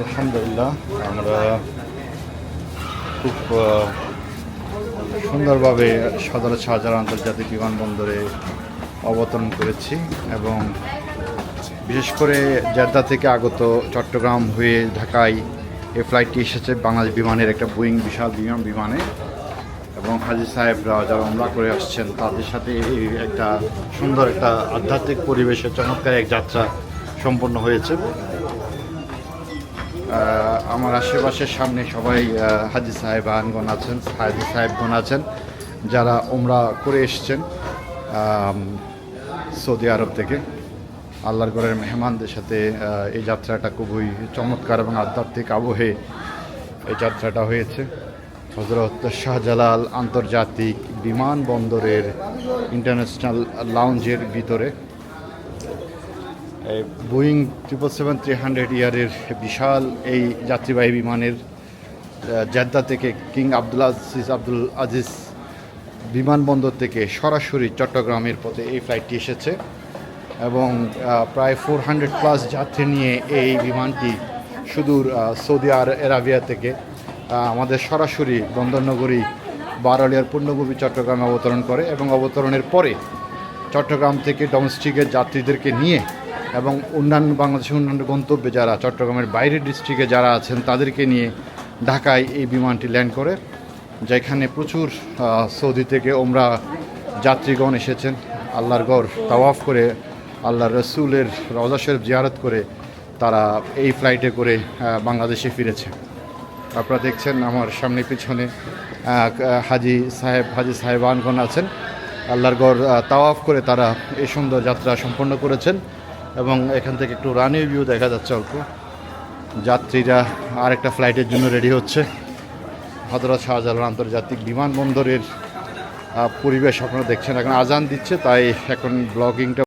আলহামদুলিল্লাহ আমরা খুব সুন্দরভাবে সদর শাহজালাল আন্তর্জাতিক বিমানবন্দরে অবতরণ করেছি এবং বিশেষ করে জেদ্দা থেকে আগত চট্টগ্রাম হয়ে ঢাকায় এই ফ্লাইটটি এসেছে বাংলাদেশ বিমানের একটা বোয়িং বিশাল বিমানে এবং হাজী সাহেবরা যারা উমরা করে আসছেন তাদের সাথে এই একটা সুন্দর একটা আধ্যাত্মিক পরিবেশে চমৎকার এক যাত্রা সম্পন্ন হয়েছে। আমার আশেপাশের সামনে সবাই হাজী সাহেবগণ আছেন, হাজী সাহেবগণ আছেন যারা উমরা করে এসছেন সৌদি আরব থেকে। আল্লাহর ঘরের মেহমানদের সাথে এই যাত্রাটা খুবই চমৎকার এবং আধ্যাত্মিক আবহে এই যাত্রাটা হয়েছে। হজরত শাহজালাল আন্তর্জাতিক বিমানবন্দরের ইন্টারন্যাশনাল লাউঞ্জের ভিতরে বোয়িং 777-300 ইয়ারের বিশাল এই যাত্রীবাহী বিমানের জেদ্দা থেকে কিং আব্দুল আজিজ বিমানবন্দর থেকে সরাসরি চট্টগ্রামের পথে এই ফ্লাইটটি এসেছে এবং প্রায় 400+ যাত্রী নিয়ে এই বিমানটি সুদূর সৌদি আরবিয়া থেকে আমাদের সরাসরি বন্দরনগরী বারলিয়ার পূর্ণভূমি চট্টগ্রামে অবতরণ করে এবং অবতরণের পরে চট্টগ্রাম থেকে ডোমেস্টিকের যাত্রীদেরকে নিয়ে এবং বাংলাদেশের অন্যান্য গন্তব্যে যারা চট্টগ্রামের বাইরের ডিস্ট্রিক্টে যারা আছেন তাদেরকে নিয়ে ঢাকায় এই বিমানটি ল্যান্ড করে, যেখানে প্রচুর সৌদি থেকে ওমরা যাত্রীগণ এসেছেন আল্লাহর ঘর তাওয়াফ করে আল্লাহ রসুলের রওজা শরীফ জিয়ারত করে তারা এই ফ্লাইটে করে বাংলাদেশে ফিরেছে। আপনারা দেখছেন আমার সামনে পিছনে হাজী সাহেবানগণ আছেন, আল্লাহর ঘর তাওয়াফ করে তারা এই সুন্দর যাত্রা সম্পন্ন করেছেন এবং এখান থেকে একটু রানিং ভিউ দেখা যাচ্ছে অল্প। যাত্রীরা আরেকটা ফ্লাইটের জন্য রেডি হচ্ছে। হযরত শাহজালাল আন্তর্জাতিক বিমানবন্দরের পরিবেশ আপনারা দেখছেন, এখন আজান দিচ্ছে তাই এখন ব্লগিংটা